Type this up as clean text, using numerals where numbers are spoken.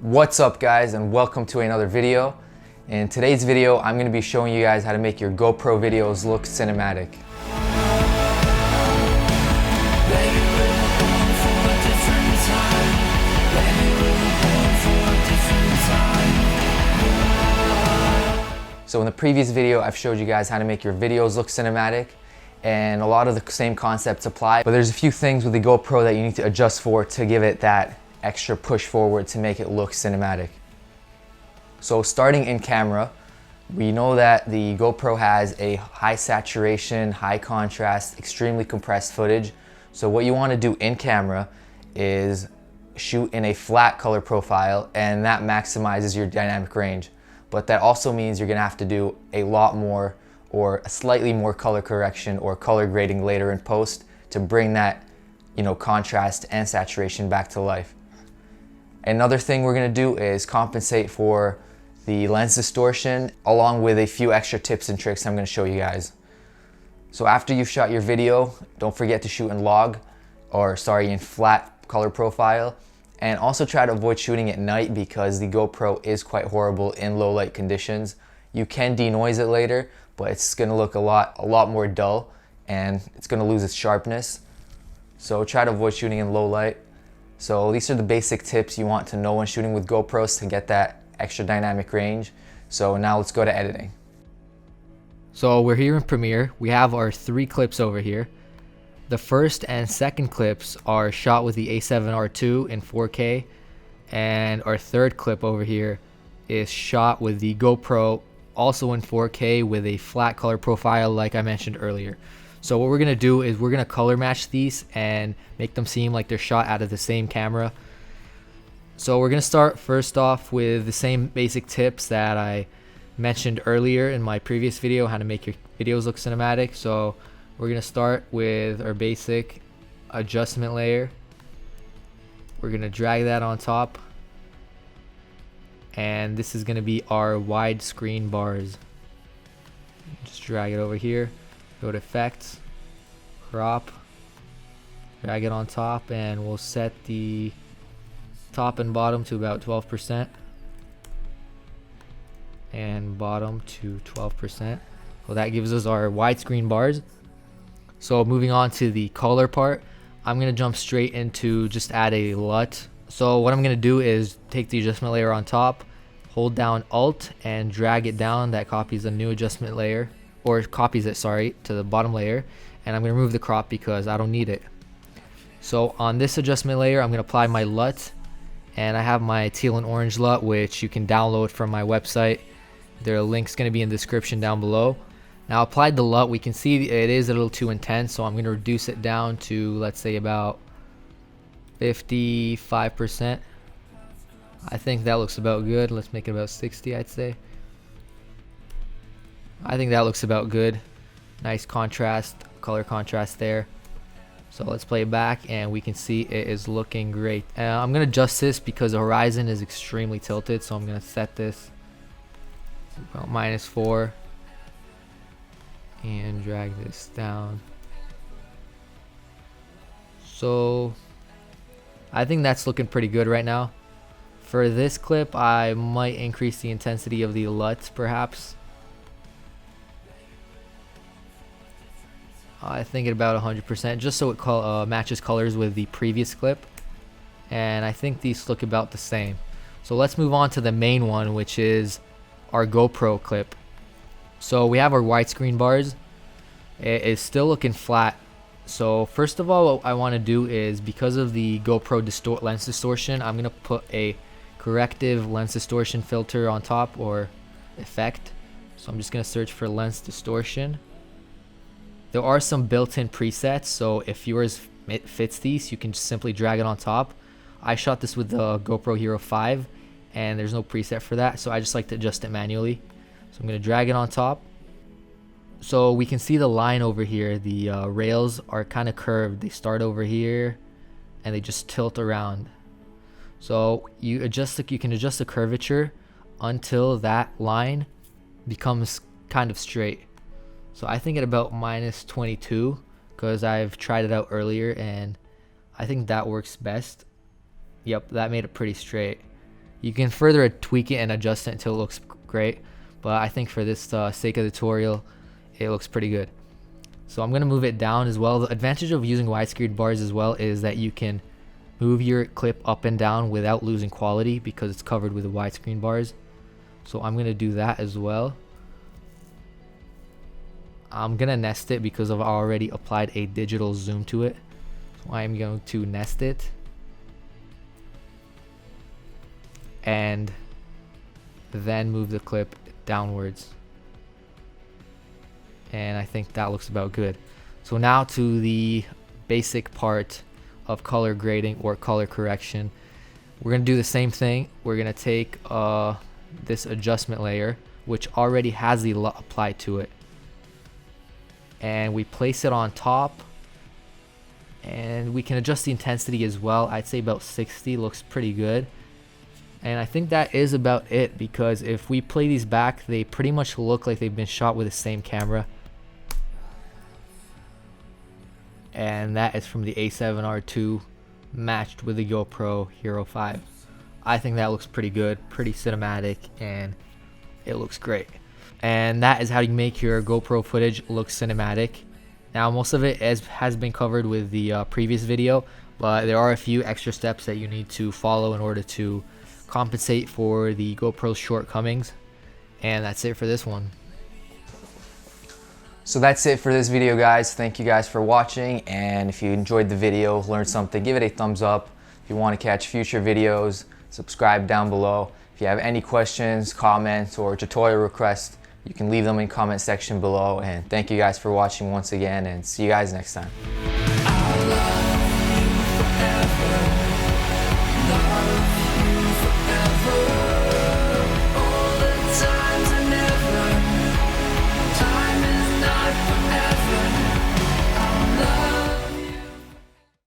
What's up guys, and welcome to another video. In today's video I'm going to be showing you guys how to make your GoPro videos look cinematic. So in the previous video I've showed you guys how to make your videos look cinematic, and a lot of the same concepts apply, but there's a few things with the GoPro that you need to adjust for to give it that extra push forward to make it look cinematic. So starting in camera, we know that the GoPro has a high saturation, high contrast, extremely compressed footage. So what you want to do in camera is shoot in a flat color profile, and that maximizes your dynamic range. But that also means you're going to have to do a lot more or a slightly more color correction or color grading later in post to bring that, contrast and saturation back to life. Another thing we're going to do is compensate for the lens distortion, along with a few extra tips and tricks I'm going to show you guys. So after you've shot your video, don't forget to shoot in in flat color profile, and also try to avoid shooting at night because the GoPro is quite horrible in low light conditions. You can denoise it later, but it's going to look a lot more dull and it's going to lose its sharpness. So try to avoid shooting in low light. So these are the basic tips you want to know when shooting with GoPros to get that extra dynamic range. So now let's go to editing. So we're here in Premiere. We have our 3 clips over here. The first and second clips are shot with the A7R II in 4K, and our third clip over here is shot with the GoPro also in 4K with a flat color profile like I mentioned earlier. So what we're going to do is we're going to color match these and make them seem like they're shot out of the same camera. So we're going to start first off with the same basic tips that I mentioned earlier in my previous video, how to make your videos look cinematic. So we're going to start with our basic adjustment layer. We're going to drag that on top, and this is going to be our widescreen bars. Just drag it over here, go to effects, crop, drag it on top, and we'll set the top and bottom to about 12% and bottom to 12%. So that gives us our widescreen bars. So moving on to the color part, I'm going to jump straight into just add a LUT. So what I'm going to do is take the adjustment layer on top, hold down Alt and drag it down. That copies a new adjustment layer, or copies it, to the bottom layer. And I'm going to remove the crop because I don't need it. So on this adjustment layer, I'm going to apply my LUT, and I have my teal and orange LUT, which you can download from my website. Their link's going to be in the description down below. Now applied the LUT, we can see it is a little too intense, so I'm going to reduce it down to, let's say, about 55%. I think that looks about good. Let's make it about 60, I'd say. I think that looks about good. Nice contrast, color contrast there. So let's play it back and we can see it is looking great. I'm going to adjust this because the horizon is extremely tilted, so I'm going to set this about -4 and drag this down. So I think that's looking pretty good right now. For this clip, I might increase the intensity of the LUT perhaps. I think at about 100%, just so it matches colors with the previous clip. And I think these look about the same. So let's move on to the main one, which is our GoPro clip. So we have our widescreen bars. It is still looking flat. So first of all, what I want to do is, because of the GoPro lens distortion, I'm going to put a corrective lens distortion filter on top, or effect. So I'm just going to search for lens distortion. There are some built-in presets, so if yours fits these, you can just simply drag it on top. I shot this with the GoPro Hero 5 and there's no preset for that, so I just like to adjust it manually. So I'm going to drag it on top. So we can see the line over here. The rails are kind of curved. They start over here and they just tilt around. So you can adjust the curvature until that line becomes kind of straight. So I think at about -22, because I've tried it out earlier and I think that works best. Yep, that made it pretty straight. You can further tweak it and adjust it until it looks great, but I think for this sake of the tutorial, it looks pretty good. So I'm gonna move it down as well. The advantage of using widescreen bars as well is that you can move your clip up and down without losing quality because it's covered with the widescreen bars. So I'm gonna do that as well. I'm gonna nest it because I've already applied a digital zoom to it. So I'm going to nest it. And then move the clip downwards. And I think that looks about good. So now to the basic part of color grading or color correction. We're gonna do the same thing. We're gonna take this adjustment layer, which already has the LUT applied to it, and we place it on top, and we can adjust the intensity as well. I'd say about 60 looks pretty good. And I think that is about it, because if we play these back, they pretty much look like they've been shot with the same camera. And that is from the A7R II matched with the GoPro Hero 5. I think that looks pretty good, pretty cinematic, and it looks great. And that is how you make your GoPro footage look cinematic. Now, most of it has been covered with the previous video, but there are a few extra steps that you need to follow in order to compensate for the GoPro's shortcomings. And that's it for this one. So that's it for this video, guys. Thank you guys for watching, and if you enjoyed the video, learned something, give it a thumbs up. If you want to catch future videos, subscribe down below. If you have any questions, comments, or tutorial requests, you can leave them in the comment section below. And thank you guys for watching once again, and see you guys next time.